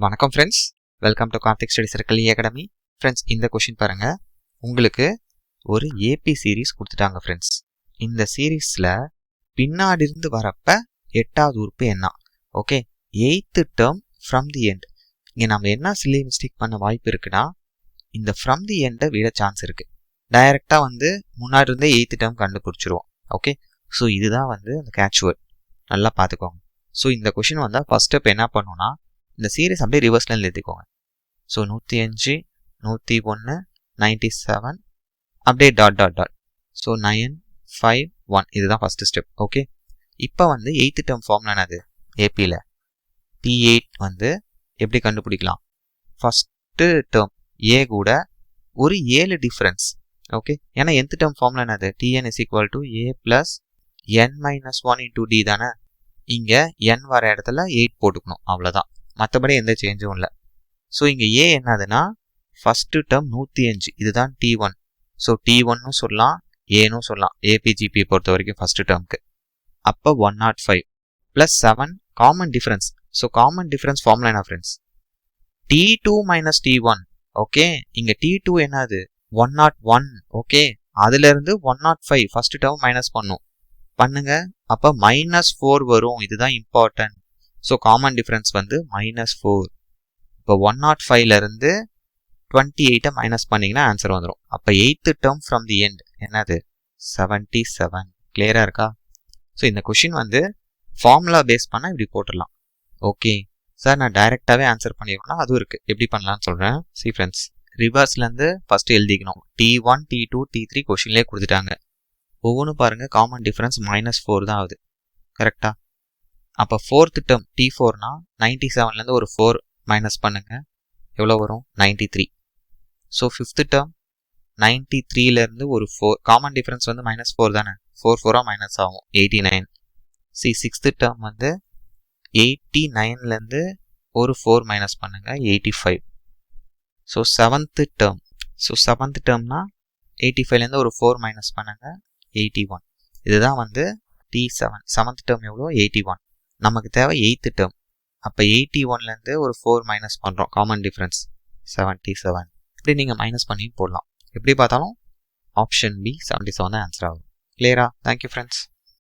வணக்கம் friends, welcome to Karthik study circle academy. Friends, இந்த question பாருங்க. உங்களுக்கு ஒரு ஏபி சீரீஸ் கொடுத்துட்டாங்க ஃப்ரெண்ட்ஸ். இந்த சீரீஸில் பின்னாடி இருந்து வரப்ப 8வது உறுப்பு என்ன? Okay, 8th term from the end. இங்கே நம்ம என்ன சில்லி மிஸ்டேக் பண்ண வாய்ப்பு இருக்குன்னா, இந்த ஃப்ரம் தி எண்டை விட சான்ஸ் இருக்கு. டைரெக்டாக முன்னாடி இருந்தே 8th டேர்ம் கண்டுபிடிச்சிருவோம். ஓகே, ஸோ இதுதான் அந்த கேட்ச் வேர்ட். நல்லா பார்த்துக்கோங்க. ஸோ இந்த கொஷின் ஃபர்ஸ்ட் ஸ்டெப் என்ன பண்ணுன்னா, இந்த சீரீஸ் அப்படியே ரிவர்ஸ்ல எழுதிக்கோங்க. ஸோ 105, 101, 97 அப்படியே டாட் டாட் டாட். ஸோ 9, 5, 1 இதுதான் ஃபர்ஸ்ட் ஸ்டெப். ஓகே, இப்போ 8th டேர்ம் ஃபார்ம்ல என்னது? ஏபியில் T8 எப்படி கண்டுபிடிக்கலாம்? ஃபர்ஸ்ட் டேர்ம் ஏ கூட ஒரு 7 டிஃபரன்ஸ். ஓகே, ஏன்னா nth டேர்ம் ஃபார்ம்ல என்னது? Tn is equal to a plus n minus 1 into d தானே. இங்கே n வர இடத்துல 8 போட்டுக்கணும், அவ்வளோதான். மற்றபடி எந்த சேஞ்சும் இல்லை. ஸோ இங்கே ஏ என்னதுன்னா ஃபர்ஸ்ட் டேர்ம் 105, இதுதான் T1. ஸோ T1ன்னு சொல்லலாம், ஏன்னு சொல்லலாம். ஏபிஜிபி பொறுத்த வரைக்கும் ஃபர்ஸ்ட் டேர்முக்கு. அப்போ 105 ப்ளஸ் 7 common difference. So common difference formula என்ன friends? T2 minus T1. Okay, இங்கே T2 என்னது? 101. ஓகே, அதுலேருந்து 105 ஃபர்ஸ்ட் டேர்ம் மைனஸ் பண்ணுங்க. அப்போ -4 வரும். இதுதான் இம்பார்ட்டன்ட். So common difference -4. இப்போ 105லேருந்து 28 மைனஸ் பண்ணிங்கன்னா ஆன்சர் வந்துடும். அப்போ 8th term from the end என்னது? 77. கிளியராக இருக்கா? ஸோ இந்த கொஷின் ஃபார்முலா பேஸ் பண்ணால் இப்படி போட்டுடலாம். ஓகே சார், நான் டைரெக்டாகவே ஆன்சர் பண்ணிடுவேன்னா அதுவும் இருக்குது. எப்படி பண்ணலான்னு சொல்கிறேன். சி ஃப்ரெண்ட்ஸ், ரிவர்ஸ்லேருந்து ஃபஸ்ட்டு எழுதிக்கணும். T1, T2, T3 கொஷின்லேயே கொடுத்துட்டாங்க. ஒவ்வொன்றும் பாருங்கள், காமன் டிஃபரன்ஸ் -4 தான் ஆகுது. கரெக்டாக? அப்போ 4th டேர்ம் T4னா 97லேருந்து ஒரு 4 மைனஸ் பண்ணுங்க, எவ்வளோ வரும்? 93. ஸோ 5th டேர்ம் 93லேருந்து ஒரு 4, காமன் டிஃபரன்ஸ் -4 தானே. 4 4 மைனஸ் ஆகும், 89. 6th டேர்ம் 89லேருந்து ஒரு 4 மைனஸ் பண்ணுங்க, 85. ஸோ 7th டேர்ம்னா 85லேருந்து ஒரு 4 மைனஸ் பண்ணுங்க, 81. இதுதான் T7. 7th டேர்ம் எவ்வளோ? 81. நமக்கு தேவை 8th டேர்ம். அப்போ 81லேருந்து ஒரு 4 மைனஸ் பண்ணுறோம், காமன் டிஃபரன்ஸ் 77. இப்படி நீங்கள் மைனஸ் பண்ணி போடலாம். எப்படி பார்த்தாலும் ஆப்ஷன் பி 77 தான் ஆன்சர் ஆகும். கிளியரா? Thank you friends.